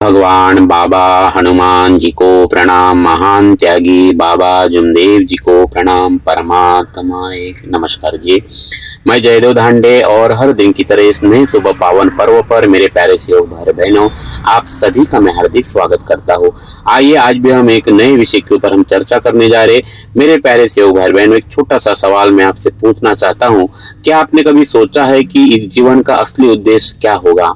भगवान बाबा हनुमान जी को प्रणाम। महान त्यागी बाबा जुमदेव जी को प्रणाम। परमात्मा एक नमस्कार जी। मैं जयदेव धांडे और हर दिन की तरह इस नए सुबह पावन पर्व पर मेरे प्यारे सेवक भाई बहनों, आप सभी का मैं हार्दिक स्वागत करता हूँ। आइए आज भी हम एक नए विषय के ऊपर हम चर्चा करने जा रहे। मेरे प्यारे सेवक भाई बहनों, एक छोटा सा सवाल मैं आपसे पूछना चाहता हूँ। क्या आपने कभी सोचा है कि इस जीवन का असली उद्देश्य क्या होगा?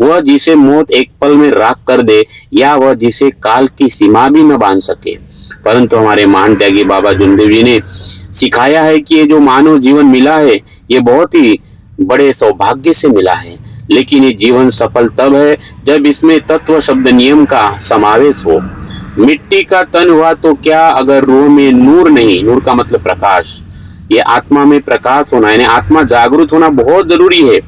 वह जिसे मौत एक पल में राख कर दे, या वह जिसे काल की सीमा भी न बांध सके। परंतु हमारे महान त्यागी बाबा जुमदेव जी ने सिखाया है कि ये जो मानव जीवन मिला है, ये बहुत ही बड़े सौभाग्य से मिला है। लेकिन ये जीवन सफल तब है जब इसमें तत्व शब्द नियम का समावेश हो। मिट्टी का तन हुआ तो क्या, अगर रूह में नूर नहीं, नूर का मतलब प्रकाश, ये आत्मा में प्रकाश होना, यानी आत्मा जागरूक होना बहुत जरूरी है।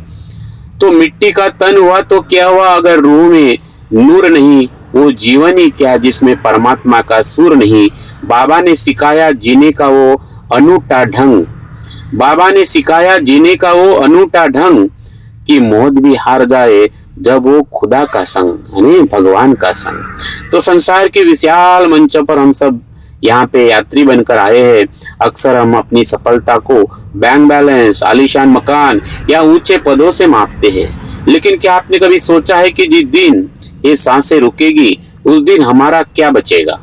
तो मिट्टी का तन हुआ तो क्या हुआ, अगर रूह में नूर नहीं, वो जीवन ही क्या जिसमें परमात्मा का सुर नहीं। बाबा ने सिखाया जीने का वो अनूठा ढंग, बाबा ने सिखाया जीने का वो अनूठा ढंग, कि मौत भी हार जाए जब वो खुदा का संग, यानी भगवान का संग। तो संसार के विशाल मंच पर हम सब यहाँ पे यात्री बनकर आए हैं। अक्सर हम अपनी सफलता को बैंक बैलेंस, आलीशान मकान या ऊंचे पदों से मापते हैं। लेकिन क्या आपने कभी सोचा है कि जिस दिन ये सांसें रुकेगी, उस दिन हमारा क्या बचेगा?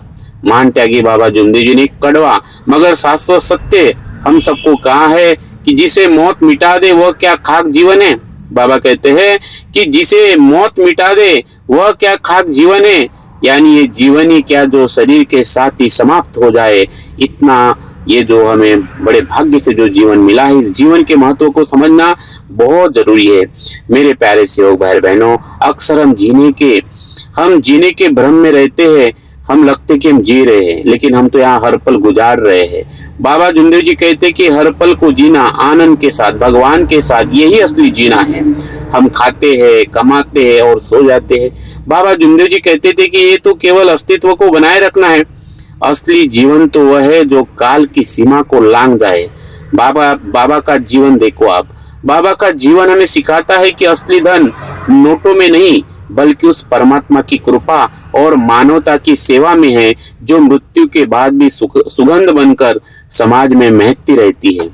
महान त्यागी बाबा जुमदेव जी ने कड़वा मगर शाश्वत सत्य हम सबको कहा है कि जिसे मौत मिटा दे वह क्या खाक जीवन है। बाबा कहते हैं कि जिसे मौत मिटा दे वह क्या खाक जीवन है, यानी ये जीवन ही क्या जो शरीर के साथ ही समाप्त हो जाए। इतना ये जो हमें बड़े भाग्य से जो जीवन मिला है, इस जीवन के महत्व को समझना बहुत जरूरी है। मेरे प्यारे सेवक भाई बहनों, अक्सर हम जीने के भ्रम में रहते हैं। हम लगते कि हम जी रहे हैं, लेकिन हम तो यहाँ हर पल गुजार रहे हैं। बाबा जुमदेव जी कहते कि हर पल को जीना आनंद के साथ, भगवान के साथ, यही असली जीना है। हम खाते हैं, कमाते हैं और सो जाते हैं। बाबा जुमदेव जी कहते थे कि ये तो केवल अस्तित्व को बनाए रखना है। असली जीवन तो वह है जो काल की सीमा को लांघ जाए। बाबा का जीवन देखो आप। बाबा का जीवन हमें सिखाता है कि असली धन नोटों में नहीं, बल्कि उस परमात्मा की कृपा और मानवता की सेवा में है, जो मृत्यु के बाद भी सुगंध बनकर समाज में महकती रहती है।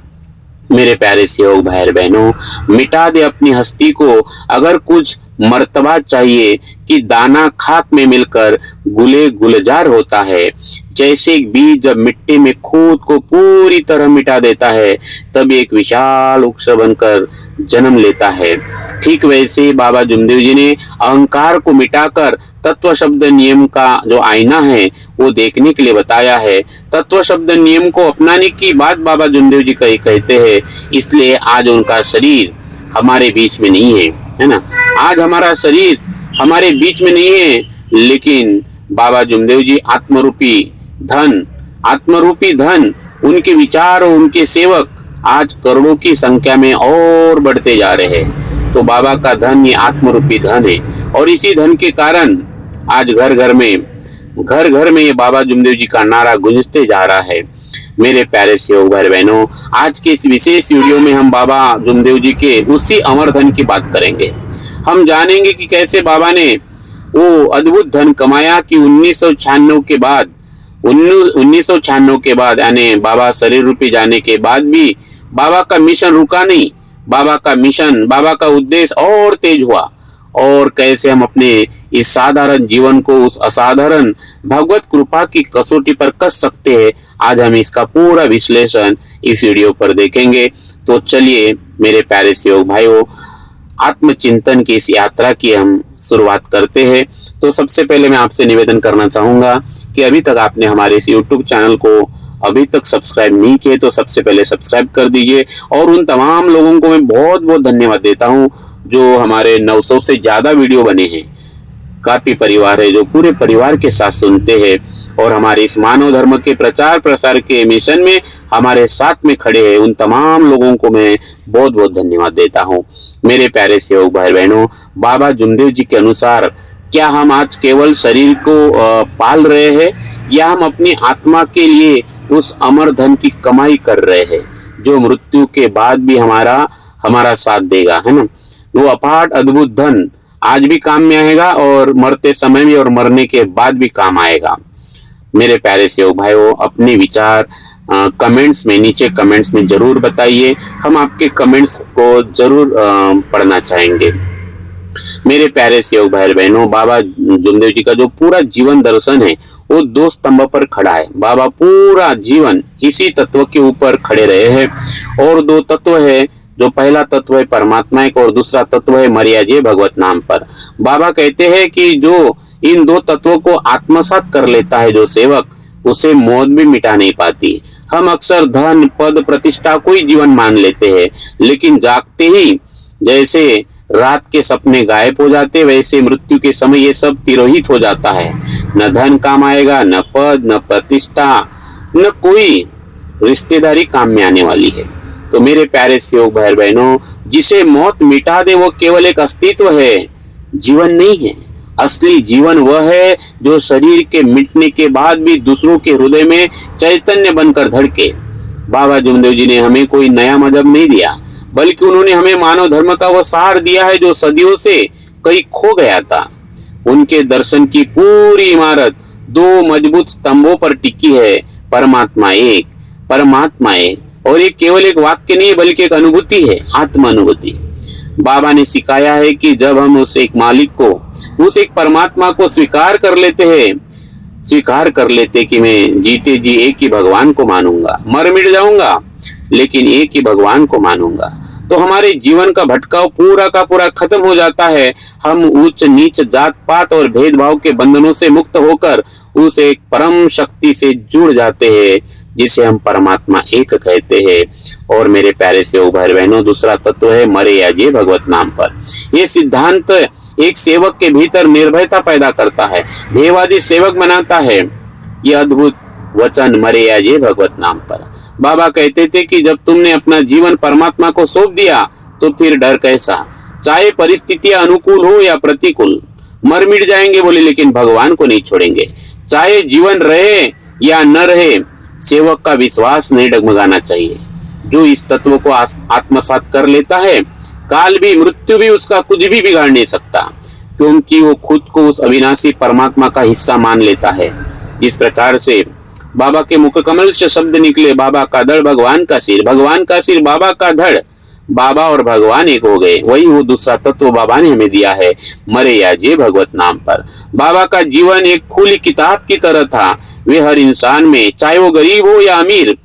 मेरे प्यारे सेवक भाई बहनों, मिटा दे अपनी हस्ती को अगर कुछ मर्तबा चाहिए, कि दाना खाक में मिलकर गुले गुलजार होता है। जैसे एक बीज जब मिट्टी में खुद को पूरी तरह मिटा देता है, तब एक विशाल वृक्ष बनकर जन्म लेता है। ठीक वैसे बाबा जुमदेव जी ने अहंकार को मिटाकर तत्व शब्द नियम का जो आईना है वो देखने के लिए बताया है। तत्व शब्द नियम को अपनाने की बात बाबा जुमदेव जी कहते हैं। इसलिए आज उनका शरीर हमारे बीच में नहीं है ना। आज हमारा शरीर हमारे बीच में नहीं है, लेकिन बाबा जुमदेव जी आत्मरूपी धन, उनके विचार और उनके सेवक आज करोड़ों की संख्या में और बढ़ते जा रहे हैं। तो बाबा का धन ये आत्मरूपी धन है, और इसी धन के कारण आज घर घर में ये बाबा जुमदेव जी का नारा गूंजते जा रहा है। मेरे प्यारे सेवक भाई बहनों, आज के इस विशेष वीडियो में हम बाबा जुमदेव जी के उसी अमर धन की बात करेंगे। हम जानेंगे कि कैसे बाबा ने वो अद्भुत धन कमाया कि 1996 के बाद यानी बाबा शरीर रूपी जाने के बाद भी बाबा का मिशन रुका नहीं। बाबा का उद्देश्य और तेज हुआ। और कैसे हम अपने इस साधारण जीवन को उस असाधारण भगवत कृपा की कसौटी पर कस सकते हैं, आज हम इसका पूरा विश्लेषण इस वीडियो पर देखेंगे। तो चलिए मेरे प्यारे सेवक भाइयों, आत्मचिंतन की इस यात्रा की हम शुरुआत करते हैं। तो सबसे पहले मैं आपसे निवेदन करना चाहूंगा कि अभी तक आपने हमारे इस YouTube चैनल को अभी तक सब्सक्राइब नहीं किए तो सबसे पहले सब्सक्राइब कर दीजिए। और उन तमाम लोगों को मैं बहुत बहुत धन्यवाद देता हूं जो हमारे 900 से ज्यादा वीडियो बने हैं। काफी परिवार है जो पूरे परिवार के साथ सुनते हैं और हमारे इस मानव धर्म के प्रचार प्रसार के मिशन में हमारे साथ में खड़े हैं। उन तमाम लोगों को मैं बहुत बहुत धन्यवाद देता हूं। मेरे प्यारे सेवक भाई बहनों, बाबा जुमदेव जी के अनुसार क्या हम आज केवल शरीर को पाल रहे हैं, या हम अपनी आत्मा के लिए उस अमर धन की कमाई कर रहे हैं, जो मृत्यु के बाद भी हमारा साथ देगा, है ना। वो अपार अद्भुत धन आज भी काम में आएगा और मरते समय भी और मरने के बाद भी काम आएगा। मेरे प्यारे सेवक भाइयों, अपने विचार कमेंट्स में, नीचे कमेंट्स में जरूर बताइए। हम आपके कमेंट्स को जरूर पढ़ना चाहेंगे। मेरे प्यारे सेवक भाई बहनों, बाबा जुमदेव जी का जो पूरा जीवन दर्शन है वो दो स्तंभ पर खड़ा है। बाबा पूरा जीवन इसी तत्व के ऊपर खड़े रहे हैं और दो तत्व है, जो पहला तत्व है परमात्मा एक और दूसरा तत्व है मर्याजे भगवत नाम पर। बाबा कहते हैं कि जो इन दो तत्वों को आत्मसात कर लेता है जो सेवक, उसे मौत भी मिटा नहीं पाती। हम अक्सर धन पद प्रतिष्ठा को ही जीवन मान लेते हैं, लेकिन जागते ही जैसे रात के सपने गायब हो जाते, वैसे मृत्यु के समय ये सब तिरोहित हो जाता है। न धन काम आएगा, न पद, न प्रतिष्ठा, न कोई रिश्तेदारी काम में आने वाली है। तो मेरे प्यारे सेवक भाई बहनों, जिसे मौत मिटा दे वो केवल एक अस्तित्व है, जीवन नहीं है। असली जीवन वह है जो शरीर के मिटने के बाद भी दूसरों के हृदय में चैतन्य बनकर धड़के। बाबा जुमदेव जी ने हमें कोई नया मजहब नहीं दिया, बल्कि उन्होंने हमें मानव धर्म का वह सार दिया है जो सदियों से कहीं खो गया था। उनके दर्शन की पूरी इमारत दो मजबूत स्तंभों पर टिकी है, परमात्मा एक, परमात्मा एक। और ये केवल एक वाक्य नहीं बल्कि एक अनुभूति है, आत्म अनुभूति। बाबा ने सिखाया है कि जब हम उस एक मालिक को, उस एक परमात्मा को स्वीकार कर लेते हैं, स्वीकार कर लेते कि मैं जीते जी एक ही भगवान को मानूंगा, मर मिट जाऊंगा लेकिन एक ही भगवान को मानूंगा, तो हमारे जीवन का भटकाव पूरा का पूरा खत्म हो जाता है। हम उच्च नीच जात पात और भेदभाव के बंधनों से मुक्त होकर उस एक परम शक्ति से जुड़ जाते हैं जिसे हम परमात्मा एक कहते हैं। और मेरे प्यारे सेवक भाई बहनों, दूसरा तत्व है मर्याजे भगवत नाम पर। यह सिद्धांत एक सेवक के भीतर निर्भयता पैदा करता है, ध्येयवादी सेवक बनाता है। यह अद्भुत वचन मर्याजे भगवत नाम पर। बाबा कहते थे कि जब तुमने अपना जीवन परमात्मा को सौंप दिया तो फिर डर कैसा, चाहे परिस्थितियां अनुकूल हो या प्रतिकूल। मर मिट जाएंगे बोले, लेकिन भगवान को नहीं छोड़ेंगे। चाहे जीवन रहे या न रहे, सेवक का विश्वास नहीं डगमगाना चाहिए। जो इस तत्व को आत्मसात कर लेता है, काल भी मृत्यु भी उसका कुछ भी बिगाड़ नहीं सकता, क्योंकि वो खुद को उस अविनाशी परमात्मा का हिस्सा मान लेता है। इस प्रकार से बाबा के मुख कमल से शब्द निकले, बाबा का धड़ भगवान का सिर, भगवान का सिर बाबा का धड़। बाबा और भगवान एक हो गए। वही वो दूसरा तत्व बाबा ने हमें दिया है, मर्याजे भगवत नाम पर। बाबा का जीवन एक खुली किताब की तरह था। वे हर इंसान में, चाहे वो गरीब हो या अमीर,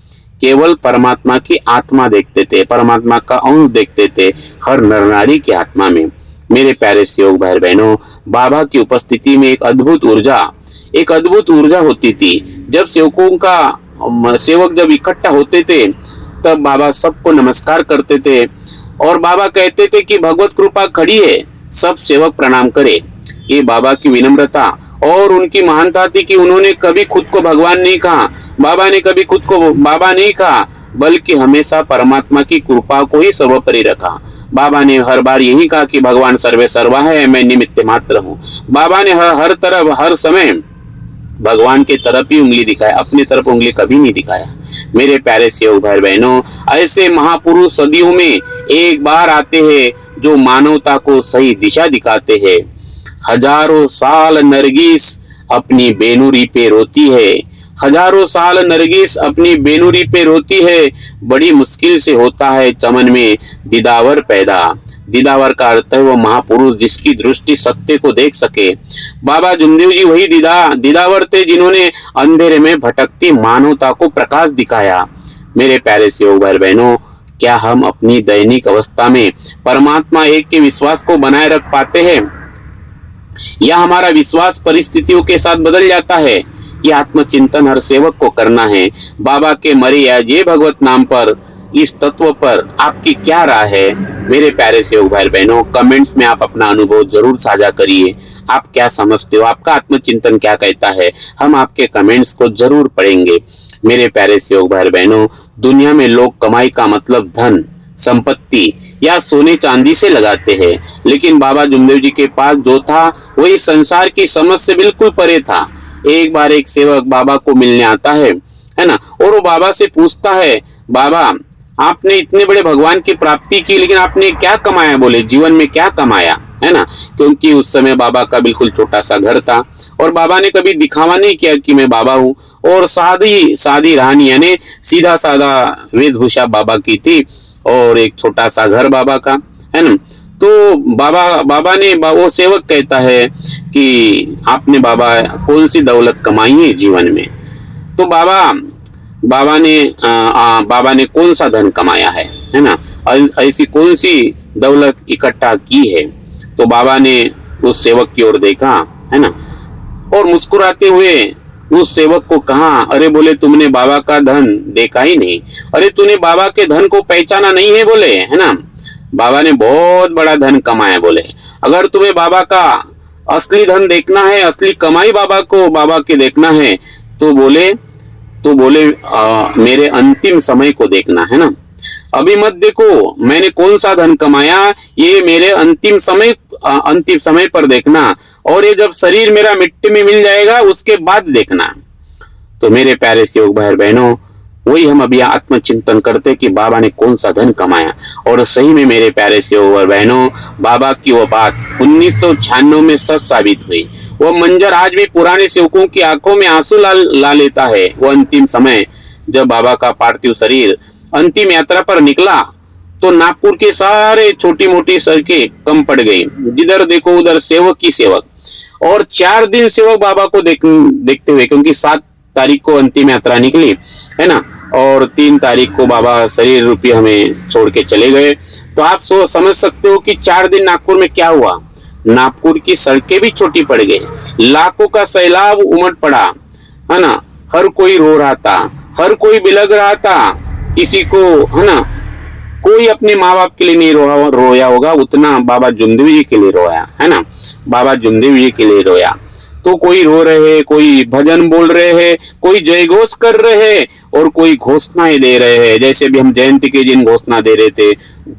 केवल परमात्मा की आत्मा देखते थे, परमात्मा का अंश देखते थे हर नर नारी की आत्मा में। मेरे प्यारे सेवक भाई बहनों, बाबा की उपस्थिति में एक अद्भुत ऊर्जा होती थी। जब सेवक जब इकट्ठा होते थे तब बाबा सबको नमस्कार करते थे और बाबा कहते थे कि भगवत कृपा खड़ी है, सब सेवक प्रणाम करे। ये बाबा की विनम्रता और उनकी महानता थी कि उन्होंने कभी खुद को भगवान नहीं कहा, बाबा ने कभी खुद को बाबा नहीं कहा, बल्कि हमेशा परमात्मा की कृपा को ही सर्वोपरि रखा। बाबा ने हर बार यही कहा कि भगवान सर्वे सर्वा है, मैं निमित्त मात्र हूँ। बाबा ने हर तरफ हर समय भगवान के तरफ ही उंगली दिखाया, अपनी तरफ उंगली कभी नहीं दिखाया। मेरे प्यारे सेवक भाई बहनों, ऐसे महापुरुष सदियों में एक बार आते हैं जो मानवता को सही दिशा दिखाते हैं। हजारों साल नरगिस अपनी बेनुरी पे रोती है, हजारों साल नरगिस अपनी बेनुरी पे रोती है। बड़ी मुश्किल से होता है चमन में दीदावर पैदा। दीदावर का अर्थ है वो महापुरुष जिसकी दृष्टि सत्य को देख सके। बाबा जुमदेव जी वही दीदावर थे जिन्होंने अंधेरे में भटकती मानवता को प्रकाश दिखाया। मेरे प्यारे सेवक भाई बहनों, क्या हम अपनी दैनिक अवस्था में परमात्मा एक के विश्वास को बनाए रख पाते हैं, या हमारा विश्वास परिस्थितियों के साथ बदल जाता है? ये आत्मचिंतन हर सेवक को करना है। बाबा के मर्याजे भगवत नाम पर, इस तत्व पर आपकी क्या राय है? मेरे प्यारे सेवक भाई बहनों, कमेंट्स में आप अपना अनुभव जरूर साझा करिए। आप क्या समझते हो, आपका आत्मचिंतन क्या कहता है? हम आपके कमेंट्स को जरूर पढ़ेंगे। मेरे प्यारे सेवक भाई बहनों, दुनिया में लोग कमाई का मतलब धन, संपत्ति या सोने चांदी से लगाते हैं, लेकिन बाबा जुमदेव जी के पास जो था वही संसार की समझ से बिल्कुल परे था। एक बार एक सेवक बाबा को मिलने आता है ना, और वो बाबा से पूछता है, बाबा आपने इतने बड़े भगवान की प्राप्ति की, लेकिन आपने क्या कमाया? बोले, जीवन में क्या कमाया? है ना, क्योंकि उस समय बाबा का बिल्कुल छोटा सा घर था और बाबा ने कभी दिखावा नहीं किया कि मैं बाबा हूँ। और सादी सादी रहनी यानी सीधा साधा वेशभूषा बाबा की थी और एक छोटा सा घर बाबा का, है ना। तो बाबा ने वो सेवक कहता है कि आपने बाबा कौन सी दौलत कमाई है जीवन में। तो बाबा ने कौन सा धन कमाया है ना, ऐसी कौन सी दौलत इकट्ठा की है। तो बाबा ने उस सेवक की ओर देखा, है ना, और मुस्कुराते हुए उस सेवक को कहा, अरे बोले तुमने बाबा का धन देखा ही नहीं, अरे तूने बाबा के धन को पहचाना नहीं है बोले, है ना। बाबा ने बहुत बड़ा धन कमाया बोले, अगर तुम्हें बाबा का असली धन देखना है, असली कमाई बाबा के देखना है तो बोले मेरे अंतिम समय को देखना, है ना। अभी मत देखो मैंने कौन सा धन कमाया, ये मेरे अंतिम समय पर देखना, और ये जब शरीर मेरा मिट्टी में मिल जाएगा उसके बाद देखना। तो मेरे प्यारे सेवक भाई बहनों, वही हम अभी आत्मचिंतन करते कि बाबा ने कौन सा धन कमाया। और सही में मेरे प्यारे सेवक भाई बहनों, बाबा की वो बात 1996 में सच साबित हुई। वो मंजर आज भी पुराने सेवकों की आंखों में आंसू ला लेता है। वो अंतिम समय जब बाबा का पार्थिव शरीर अंतिम यात्रा पर निकला तो नागपुर के सारे छोटी मोटी सड़कें कम पड़ गई, जिधर देखो उधर सेवक ही सेवक। और 4 दिन सेवक बाबा को देखते हुए, क्योंकि 7 तारीख को अंतिम यात्रा निकली, है ना, और 3 तारीख को बाबा शरीर रूपी हमें छोड़ के चले गए। तो आप समझ सकते हो कि 4 दिन नागपुर में क्या हुआ। नागपुर की सड़कें भी छोटी पड़ गई, लाखों का सैलाब उमड़ पड़ा, है ना। हर कोई रो रहा था, हर कोई बिलख रहा था, किसी को, है ना, कोई अपने माँ बाप के लिए नहीं रोया होगा उतना बाबा जुमदेव जी के लिए रोया, है ना। बाबा जुमदेव जी के लिए रोया। तो कोई रो रहे, कोई भजन बोल रहे हैं, कोई जयघोष कर रहे हैं और कोई घोषणाएं दे रहे हैं। जैसे भी हम जयंती के दिन घोषणा दे रहे थे,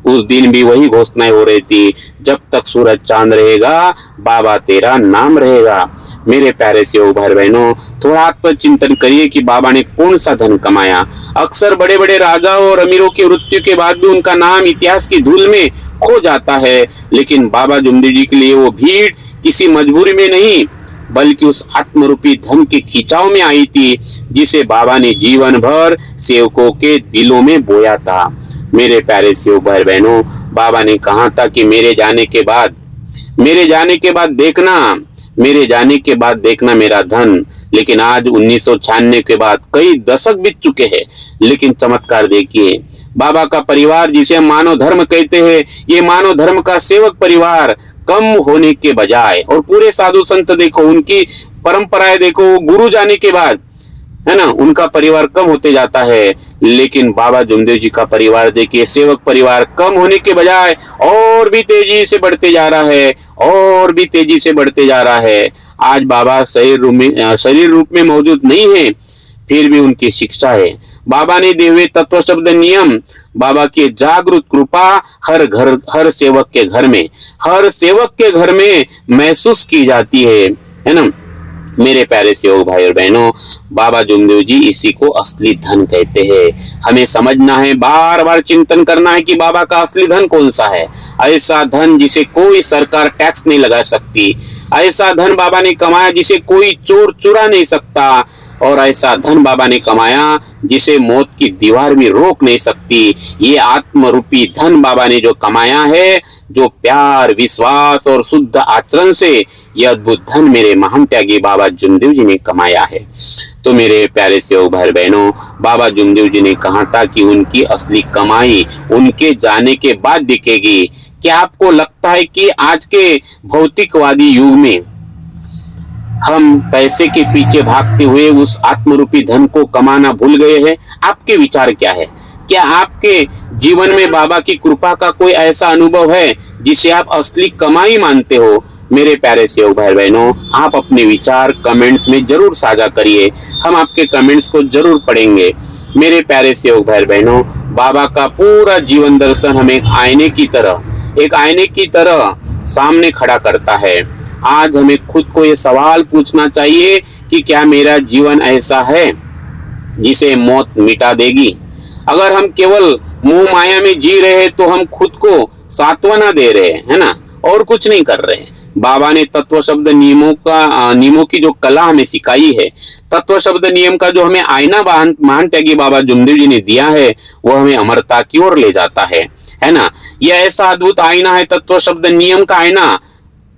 उस दिन भी वही घोषणाएं हो रही थी, जब तक सूरज चांद रहेगा बाबा तेरा नाम रहेगा। मेरे प्यारे सेवक भाई बहनों, थोड़ा आत्मचिंतन करिए कि बाबा ने कौन सा धन कमाया। अक्सर बड़े बड़े राजाओं और अमीरों की मृत्यु के बाद भी उनका नाम इतिहास की धूल में खो जाता है, लेकिन बाबा जुमदेव जी के लिए वो भीड़ किसी मजबूरी में नहीं बल्कि उस आत्मरूपी धन के खिंचाव में आई थी, जिसे बाबा ने जीवन भर सेवकों के दिलों में बोया था। मेरे प्यारे सेवक भाई बहनों, बाबा ने कहा था कि मेरे जाने के बाद देखना मेरा धन। लेकिन आज 1996 के बाद कई दशक बीत चुके हैं, लेकिन चमत्कार देखिए, बाबा का परिवार जिसे हम मानव धर्म कहते हैं, ये मानव धर्म का सेवक परिवार कम होने के बजाय, और पूरे साधु संत देखो, उनकी परंपराएं देखो, गुरु जाने के बाद, है ना, उनका परिवार कम होते जाता है। लेकिन बाबा जुमदेव जी का परिवार देखिए, सेवक परिवार कम होने के बजाय और भी तेजी से बढ़ते जा रहा है, और भी तेजी से बढ़ते जा रहा है। आज बाबा शरीर रूप में मौजूद नहीं है, फिर भी उनकी शिक्षा है। बाबा ने दिए हुए तत्व शब्द नियम, बाबा की जागृत कृपा हर सेवक के घर में महसूस की जाती है ना। मेरे प्यारे सेवक भाई और बहनों, बाबा जुमदेव जी इसी को असली धन कहते हैं। हमें समझना है, बार बार चिंतन करना है कि बाबा का असली धन कौन सा है। ऐसा धन जिसे कोई सरकार टैक्स नहीं लगा सकती, ऐसा धन बाबा ने कमाया जिसे कोई चोर चुरा नहीं सकता, और ऐसा धन बाबा ने कमाया जिसे मौत की दीवार भी रोक नहीं सकती। ये आत्मरूपी धन बाबा ने जो कमाया है, जो प्यार, विश्वास और शुद्ध आचरण से, यह अद्भुत धन मेरे महान त्यागी बाबा जुमदेव जी ने कमाया है। तो मेरे प्यारे सेवक भाई बहनों, बाबा जुमदेव जी ने कहा था कि उनकी असली कमाई उनके जाने के बाद दिखेगी। क्या आपको लगता है कि आज के भौतिकवादी युग में हम पैसे के पीछे भागते हुए उस आत्मरूपी धन को कमाना भूल गए हैं? आपके विचार क्या है? क्या आपके जीवन में बाबा की कृपा का कोई ऐसा अनुभव है जिसे आप असली कमाई मानते हो? मेरे प्यारे सेवक भाई बहनों, आप अपने विचार कमेंट्स में जरूर साझा करिए, हम आपके कमेंट्स को जरूर पढ़ेंगे। मेरे प्यारे सेवक भाई बहनों, बाबा का पूरा जीवन दर्शन हमें एक आईने की तरह सामने खड़ा करता है। आज हमें खुद को ये सवाल पूछना चाहिए कि क्या मेरा जीवन ऐसा है जिसे मौत मिटा देगी? अगर हम केवल मोह माया में जी रहे हैं तो हम खुद को सांत्वना दे रहे हैं, है ना, और कुछ नहीं कर रहे हैं। बाबा ने तत्व शब्द नियमों की जो कला हमें सिखाई है, तत्व शब्द नियम का जो हमें आईना महान त्यागी बाबा जुमदेव जी ने दिया है, वो हमें अमरता की ओर ले जाता है ना। यह ऐसा अद्भुत आईना है तत्व शब्द नियम का आईना,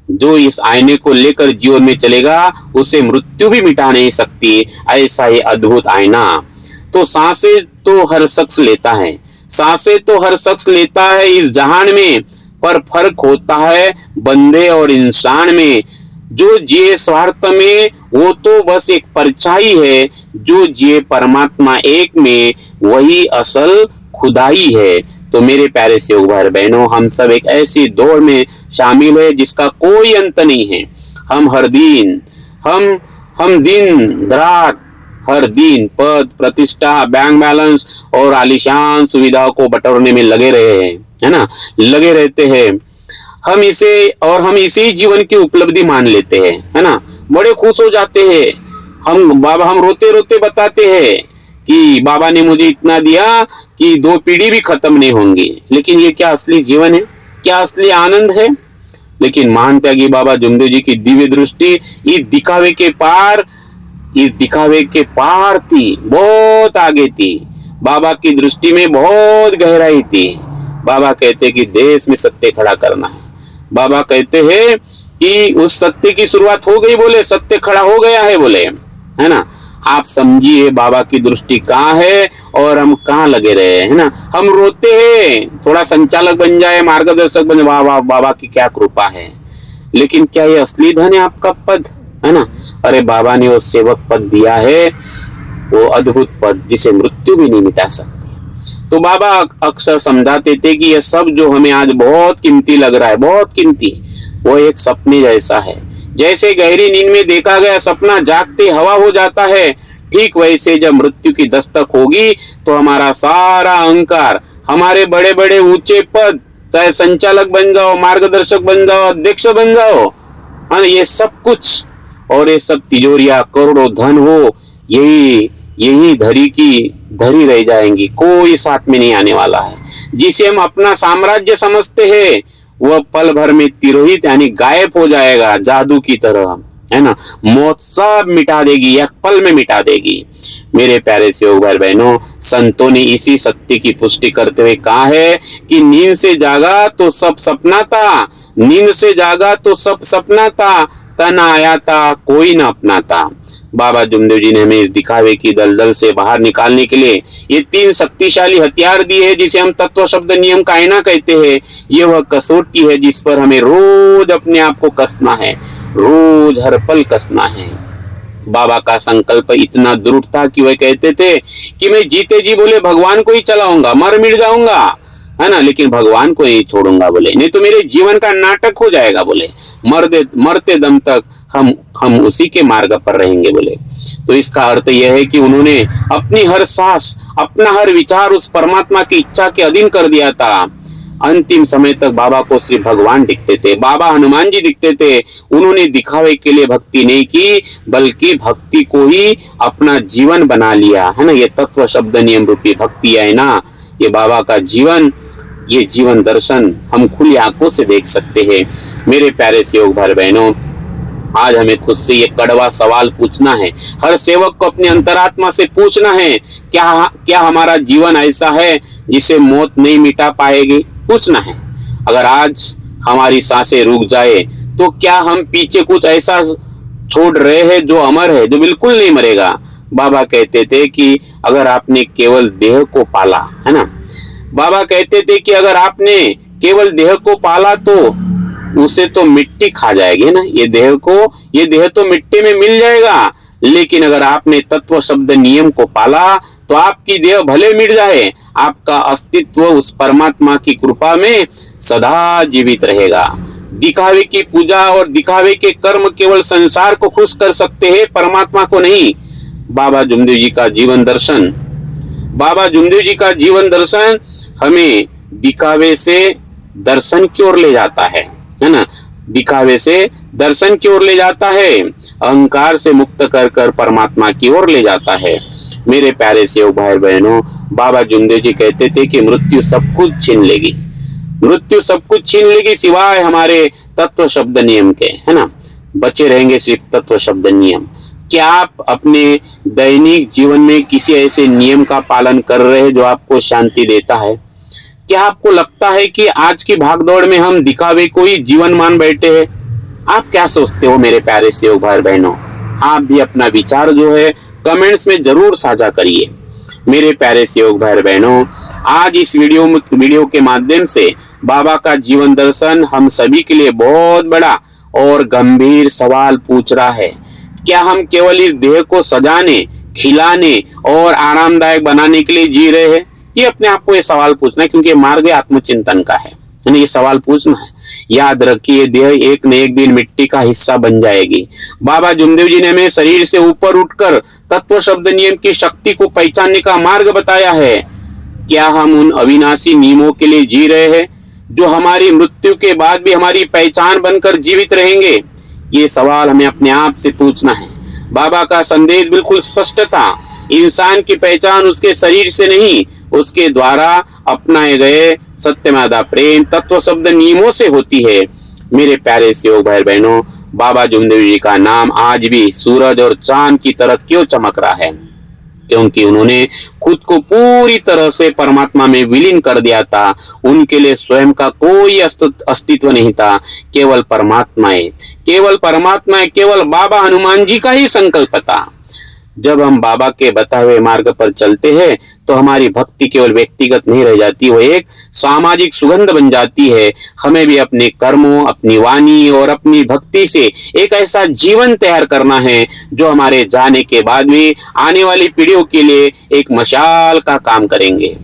जो इस आईने को लेकर जीवन में चलेगा उसे मृत्यु भी मिटा नहीं सकती। ऐसा ही अद्भुत आईना। तो सांसें तो हर शख्स लेता है, सांसें तो हर शख्स लेता है इस जहान में, पर फर्क होता है बंदे और इंसान में। जो जिए स्वार्थ में वो तो बस एक परछाई है, जो जिए परमात्मा एक में वही असल खुदाई है। तो मेरे प्यारे सेवक भाई बहनों, हम सब एक ऐसी दौड़ में शामिल है जिसका कोई अंत नहीं है। हम हर दिन हम दिन रात हर दिन पद प्रतिष्ठा, बैंक बैलेंस और आलीशान सुविधाओं को बटोरने में लगे रहे हैं, है ना, लगे रहते हैं। हम इसी जीवन की उपलब्धि मान लेते हैं, है ना, बड़े खुश हो जाते हैं। हम रोते रोते बताते हैं कि बाबा ने मुझे इतना दिया कि 2 पीढ़ी भी खत्म नहीं होंगी। लेकिन ये क्या असली जीवन है? क्या असली आनंद है? लेकिन महान त्यागी बाबा जुमदेव जी की दिव्य दृष्टि इस दिखावे के पार थी, बहुत आगे थी। बाबा की दृष्टि में बहुत गहराई थी। बाबा कहते कि देश में सत्य खड़ा करना है। बाबा कहते हैं कि उस सत्य की शुरुआत हो गई, बोले सत्य खड़ा हो गया है, बोले, है ना। आप समझिए बाबा की दृष्टि कहाँ है और हम कहाँ लगे रहे, है ना। हम रोते हैं थोड़ा संचालक बन जाए, मार्गदर्शक बन जाए, वाह बाबा की क्या कृपा है। लेकिन क्या ये असली धन है आपका पद, है ना? अरे बाबा ने वो सेवक पद दिया है, वो अद्भुत पद जिसे मृत्यु भी नहीं मिटा सकती। तो बाबा अक्सर समझाते थे कि यह सब जो हमें आज बहुत कीमती लग रहा है, बहुत कीमती, वो एक सपने जैसा है। जैसे गहरी नींद में देखा गया सपना जागते हवा हो जाता है, ठीक वैसे जब मृत्यु की दस्तक होगी तो हमारा सारा अहंकार, हमारे बड़े बड़े ऊंचे पद, चाहे संचालक बन जाओ, मार्गदर्शक बन जाओ, अध्यक्ष बन जाओ, ये सब कुछ और ये सब तिजोरियां, करोड़ों धन हो, यही धरी रह जाएंगी, कोई साथ में नहीं आने वाला है। जिसे हम अपना साम्राज्य समझते हैं वह पल भर में तिरोहित यानी गायब हो जाएगा, जादू की तरह, है ना। मौत सब मिटा देगी, एक पल में मिटा देगी। मेरे प्यारे सेवक भाई बहनों, संतों ने इसी सत्य की पुष्टि करते हुए कहा है कि नींद से जागा तो सब सपना था, नींद से जागा तो सब सपना था, तन आया था कोई न अपना था। बाबा जुमदेव जी ने हमें इस दिखावे की दलदल से बाहर निकालने के लिए ये 3 शक्तिशाली हथियार दिए हैं, जिसे हम तत्व शब्द नियम का आईना कहते हैं। ये वह कसौटी है जिस पर हमें रोज अपने आप को कसना है, रोज हर पल कसना है। बाबा का संकल्प इतना दृढ़ था कि वह कहते थे कि मैं जीते जी बोले भगवान को ही चलाऊंगा, मर मिट जाऊंगा, है ना, लेकिन भगवान को नहीं छोड़ूंगा, बोले, नहीं तो मेरे जीवन का नाटक हो जाएगा, बोले, मरते दम तक हम उसी के मार्ग पर रहेंगे, बोले। तो इसका अर्थ यह है कि उन्होंने अपनी हर सांस, अपना हर विचार उस परमात्मा की इच्छा के अधीन कर दिया था। अंतिम समय तक बाबा को सिर्फ भगवान दिखते थे, बाबा हनुमान जी दिखते थे। उन्होंने दिखावे के लिए भक्ति नहीं की, बल्कि भक्ति को ही अपना जीवन बना लिया, है ना। ये तत्व शब्द नियम रूपी भक्ति है ना, ये बाबा का जीवन, ये जीवन दर्शन हम खुली आंखों से देख सकते हैं। मेरे प्यारे सेवक भाई बहनों, आज हमें खुद से ये कड़वा सवाल पूछना है, हर सेवक को अपने अंतरात्मा से पूछना है, क्या हमारा जीवन ऐसा है जिसे मौत नहीं मिटा पाएगी? पूछना है। अगर आज हमारी सांसें रुक जाए तो क्या हम पीछे कुछ ऐसा छोड़ रहे हैं जो अमर है, जो बिल्कुल नहीं मरेगा? बाबा कहते थे कि अगर आपने केवल देह को पाला, है ना, बाबा कहते थे कि अगर आपने केवल देह को पाला तो उसे तो मिट्टी खा जाएगी ना, ये देह तो मिट्टी में मिल जाएगा। लेकिन अगर आपने तत्व शब्द नियम को पाला तो आपकी देह भले मिट जाए, आपका अस्तित्व उस परमात्मा की कृपा में सदा जीवित रहेगा। दिखावे की पूजा और दिखावे के कर्म केवल संसार को खुश कर सकते हैं, परमात्मा को नहीं। बाबा जुमदेव जी का जीवन दर्शन हमें दिखावे से दर्शन की ओर ले जाता है ना, दिखावे से दर्शन की ओर ले जाता है, अहंकार से मुक्त कर परमात्मा की ओर ले जाता है। मेरे प्यारे सेवक भाई बहनों, बाबा जुमदेव जी कहते थे कि मृत्यु सब कुछ छीन लेगी, मृत्यु सब कुछ छीन लेगी सिवाय हमारे तत्व शब्द नियम के, है ना। बचे रहेंगे सिर्फ तत्व शब्द नियम। क्या आप अपने दैनिक जीवन में किसी ऐसे नियम का पालन कर रहे हैं जो आपको शांति देता है? क्या आपको लगता है कि आज की भागदौड़ में हम दिखावे को ही जीवन मान बैठे हैं? आप क्या सोचते हो मेरे प्यारे सेवक भाई बहनों? आप भी अपना विचार जो है कमेंट्स में जरूर साझा करिए। मेरे प्यारे सेवक भाई बहनों, आज इस वीडियो के माध्यम से बाबा का जीवन दर्शन हम सभी के लिए बहुत बड़ा और गंभीर सवाल पूछ रहा है। क्या हम केवल इस देह को सजाने, खिलाने और आरामदायक बनाने के लिए जी रहे हैं? ये अपने आप को ये सवाल पूछना है, क्योंकि मार्ग आत्मचिंतन का है ना। ये सवाल पूछना है। याद रखिए, देह एक न एक दिन मिट्टी का हिस्सा बन जाएगी। बाबा जुमदेव जी ने हमें शरीर से ऊपर उठकर तत्व शब्द नियम की शक्ति को पहचानने का मार्ग बताया है। क्या हम उन अविनाशी नियमों के लिए जी रहे हैं जो हमारी मृत्यु के बाद भी हमारी पहचान बनकर जीवित रहेंगे? ये सवाल हमें अपने आप से पूछना है। बाबा का संदेश बिल्कुल स्पष्ट था। इंसान की पहचान उसके शरीर से नहीं, उसके द्वारा अपनाए गए सत्यमादा प्रेम तत्व शब्द नियमों से होती है। मेरे प्यारे सेवक भाई बहनों, बाबा जुमदेव जी का नाम आज भी सूरज और चांद की तरह क्यों चमक रहा है? क्योंकि उन्होंने खुद को पूरी तरह से परमात्मा में विलीन कर दिया था। उनके लिए स्वयं का कोई अस्तित्व नहीं था, केवल परमात्मा है, केवल परमात्मा है, केवल बाबा हनुमान जी का ही संकल्प था। जब हम बाबा के बताए हुए मार्ग पर चलते हैं तो हमारी भक्ति केवल व्यक्तिगत नहीं रह जाती, वो एक सामाजिक सुगंध बन जाती है। हमें भी अपने कर्मों, अपनी वाणी और अपनी भक्ति से एक ऐसा जीवन तैयार करना है जो हमारे जाने के बाद भी आने वाली पीढ़ियों के लिए एक मशाल का काम करेंगे।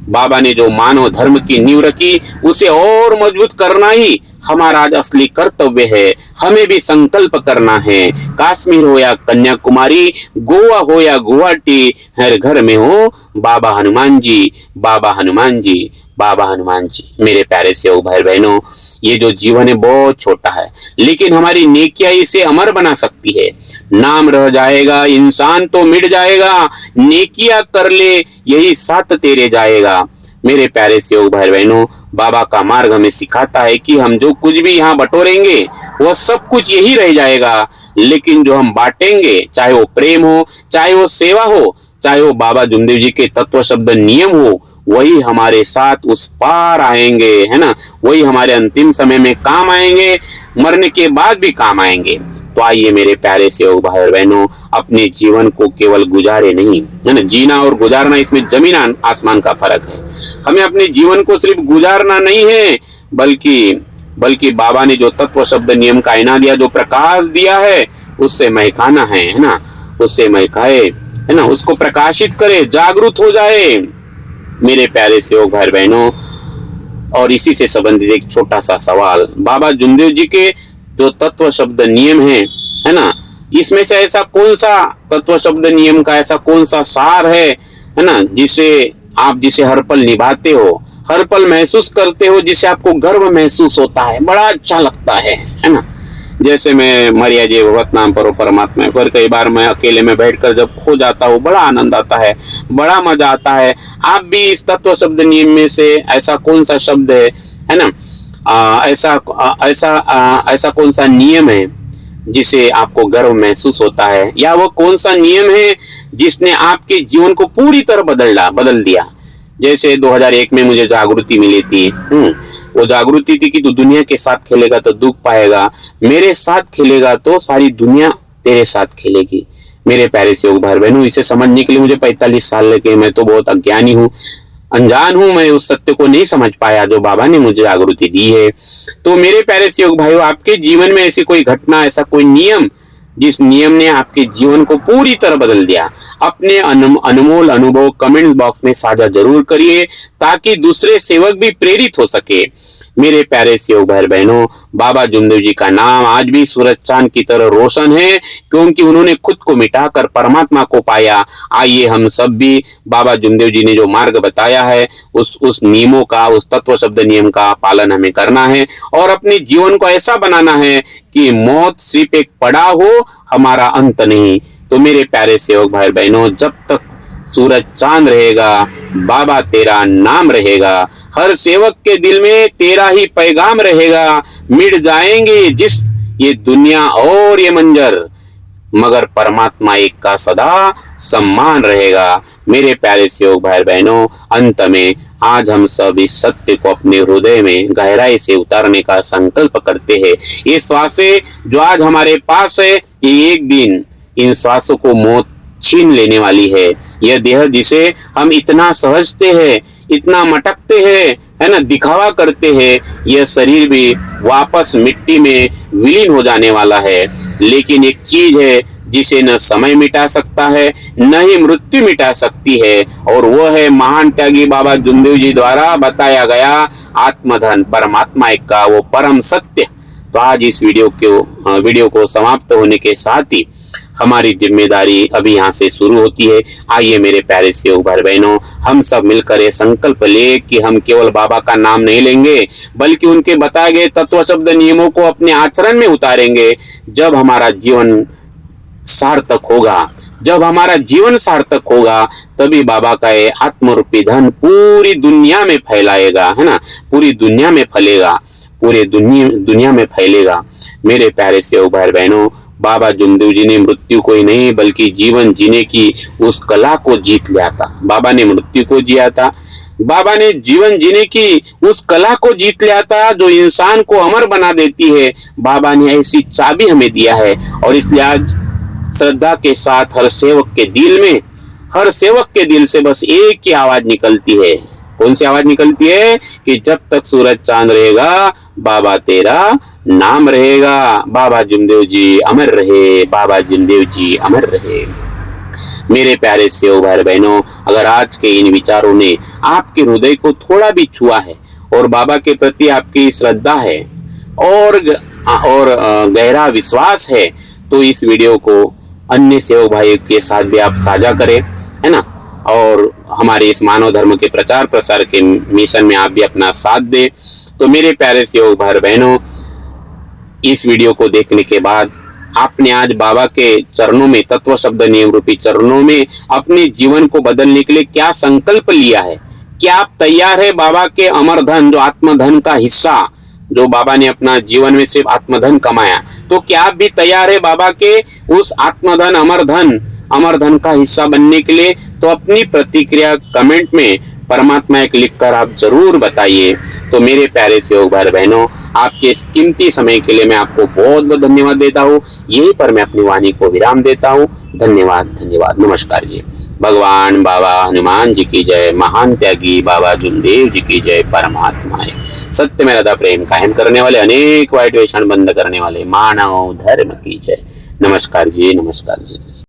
बाबा ने जो मानव धर्म की नींव रखी, उसे और मजबूत करना ही हमारा आज असली कर्तव्य है। हमें भी संकल्प करना है। कश्मीर हो या कन्याकुमारी, गोवा हो या गुवाहाटी, हर घर में हो बाबा हनुमान जी, बाबा हनुमान जी, बाबा हनुमान जी। मेरे प्यारे सेवक भाई बहनों, ये जो जीवन है बहुत छोटा है, लेकिन हमारी नेकियां इसे अमर बना सकती है। नाम रह जाएगा, इंसान तो मिट जाएगा, नेकियां कर ले यही साथ तेरे जाएगा। मेरे प्यारे सेवक भाई बहनों, बाबा का मार्ग हमें सिखाता है कि हम जो कुछ भी यहाँ बटोरेंगे वह सब कुछ यही रह जाएगा, लेकिन जो हम बांटेंगे, चाहे वो प्रेम हो, चाहे वो सेवा हो, चाहे वो बाबा जुमदेव जी के तत्व शब्द नियम हो, वही हमारे साथ उस पार आएंगे, है ना। वही हमारे अंतिम समय में काम आएंगे, मरने के बाद भी काम आएंगे। तो आइए मेरे प्यारे सेवक भाई और बहनों, अपने जीवन को केवल गुजारे नहीं, है ना। जीना और गुजारना, इसमें जमीन आसमान का फर्क है। हमें अपने जीवन को सिर्फ गुजारना नहीं है, बल्कि बाबा ने जो तत्व शब्द नियम का आईना दिया, जो प्रकाश दिया है, उससे महकाना है ना। उससे महकाए, है ना, उसको प्रकाशित करे, जागरूक हो जाए। मेरे प्यारे सेवक भाई बहनों, और इसी से संबंधित एक छोटा सा सवाल, बाबा जुमदेव जी के जो तत्व शब्द नियम है ना, इसमें से ऐसा कौन सा तत्व शब्द नियम का ऐसा कौन सा सार है ना, जिसे हर पल निभाते हो, हर पल महसूस करते हो, जिससे आपको गर्व महसूस होता है, बड़ा अच्छा लगता है ना। जैसे मैं मरिया जी भगवत नाम पर परमात्मा पर, कई बार मैं अकेले में बैठकर जब खो जाता हूँ, बड़ा आनंद आता है, बड़ा मजा आता है। आप भी इस तत्व शब्द नियम में से ऐसा कौन सा शब्द है ना, ऐसा कौन सा नियम है जिसे आपको गर्व महसूस होता है, या वो कौन सा नियम है जिसने आपके जीवन को पूरी तरह बदल दिया? जैसे 2001 में मुझे जागृति मिली थी। वो जागृति थी कि तू दुनिया के साथ खेलेगा तो दुख पाएगा, मेरे साथ खेलेगा तो सारी दुनिया तेरे साथ खेलेगी। मेरे प्यारे सेवक भाई बहनों, इसे समझने के लिए मुझे 45 साल लगे। मैं तो बहुत अज्ञानी हूँ, अनजान हूं, मैं उस सत्य को नहीं समझ पाया जो बाबा ने मुझे जागृति दी है। तो मेरे प्यारे सेवक भाइयों, आपके जीवन में ऐसी कोई घटना, ऐसा कोई नियम, जिस नियम ने आपके जीवन को पूरी तरह बदल दिया, अपने अनमोल अनुभव कमेंट बॉक्स में साझा जरूर करिए, ताकि दूसरे सेवक भी प्रेरित हो सके। मेरे प्यारे सेवक भाई बहनों, बाबा जुमदेव जी का नाम आज भी सूरज चांद की तरह रोशन है, क्योंकि उन्होंने खुद को मिटाकर परमात्मा को पाया। आइए हम सब भी बाबा जुमदेव जी ने जो मार्ग बताया है, उस नियमों का, उस तत्व शब्द नियम का पालन हमें करना है, और अपने जीवन को ऐसा बनाना है कि मौत सिर्फ एक पड़ाव हो, हमारा अंत नहीं। तो मेरे प्यारे सेवक भाई बहनों, जब तक सूरज चांद रहेगा, बाबा तेरा नाम रहेगा। हर सेवक के दिल में तेरा ही पैगाम रहेगा। मिट जाएंगे जिस ये दुनिया और ये मंजर, मगर परमात्मा एक का सदा सम्मान रहेगा। मेरे प्यारे सेवक भाई बहनों, अंत में आज हम सब इस सत्य को अपने हृदय में गहराई से उतारने का संकल्प करते हैं। ये श्वासें जो आज हमारे पास है, ये एक दिन इन श्वासों को मौत छीन लेने वाली है। यह देह जिसे हम इतना सहजते हैं, इतना मटकते हैं, है ना, दिखावा करते हैं, यह शरीर भी वापस मिट्टी में विलीन हो जाने वाला है। लेकिन एक चीज है जिसे न समय मिटा सकता है, न ही मृत्यु मिटा सकती है, और वह है महान त्यागी बाबा जुमदेव जी द्वारा बताया गया आत्मधन, परमात्मा एक का वो परम सत्य। तो आज इस वीडियो को समाप्त होने के साथ ही हमारी जिम्मेदारी अभी यहाँ से शुरू होती है। आइए मेरे प्यारे सेवक भाई बहनों, हम सब मिलकर ये संकल्प ले कि हम केवल बाबा का नाम नहीं लेंगे, बल्कि उनके बताए गए तत्व शब्द नियमों को अपने आचरण में उतारेंगे। जब हमारा जीवन सार्थक होगा, जब हमारा जीवन सार्थक होगा, तभी बाबा का ये आत्मरूपी धन पूरी दुनिया में फैलाएगा, है ना, पूरी दुनिया में फैलेगा, पूरे दुनिया में फैलेगा। मेरे प्यारे सेवक भाई बहनों, बाबा जुमदेव जी ने मृत्यु को ही नहीं बल्कि जीवन जीने की उस कला को जीत लिया था। बाबा ने मृत्यु को जिया था, बाबा ने जीवन जीने की उस कला को जीत लिया था जो इंसान को अमर बना देती है। बाबा ने ऐसी चाबी हमें दिया है, और इसलिए आज श्रद्धा के साथ हर सेवक के दिल में, हर सेवक के दिल से बस एक ही आवाज निकलती है। कौन सी आवाज निकलती है? कि जब तक सूरज चांद रहेगा, बाबा तेरा नाम रहेगा। बाबा जुमदेव जी अमर रहे, बाबा जुमदेव जी अमर रहे। मेरे प्यारे सेवक भाई बहनों, अगर आज के इन विचारों ने आपके हृदय को थोड़ा भी छुआ है और बाबा के प्रति आपकी श्रद्धा है और गहरा विश्वास है, तो इस वीडियो को अन्य सेवक भाइयों के साथ भी आप साझा करें, है ना, और हमारे इस मानव धर्म के प्रचार प्रसार के मिशन में आप भी अपना साथ दें। तो मेरे प्यारे सेवक भाई बहनों, इस वीडियो को देखने के बाद आपने आज बाबा के चरणों में, तत्व शब्द नियम रूपी चरणों में अपने जीवन को बदलने के लिए क्या संकल्प लिया है? क्या आप तैयार है बाबा के अमर धन, जो आत्मधन का हिस्सा, जो बाबा ने अपना जीवन में सिर्फ आत्मधन कमाया, तो क्या आप भी तैयार है बाबा के उस आत्मधन अमर धन का हिस्सा बनने के लिए? तो अपनी प्रतिक्रिया कमेंट में परमात्मा एक लिखकर आप जरूर बताइए। तो मेरे प्यारे सेवक भाई बहनों, आपके इस कीमती समय के लिए मैं आपको बहुत बहुत धन्यवाद देता हूँ। यहीं पर मैं अपनी वाणी को विराम देता हूँ। धन्यवाद, धन्यवाद, नमस्कार जी। भगवान बाबा हनुमान जी की जय, महान त्यागी बाबा जुमदेव जी की जय। परमात्मा सत्य में राधा प्रेम कायम करने वाले, अनेक वाइट वेषण बंद करने वाले मानव धर्म की जय। नमस्कार जी, नमस्कार जी।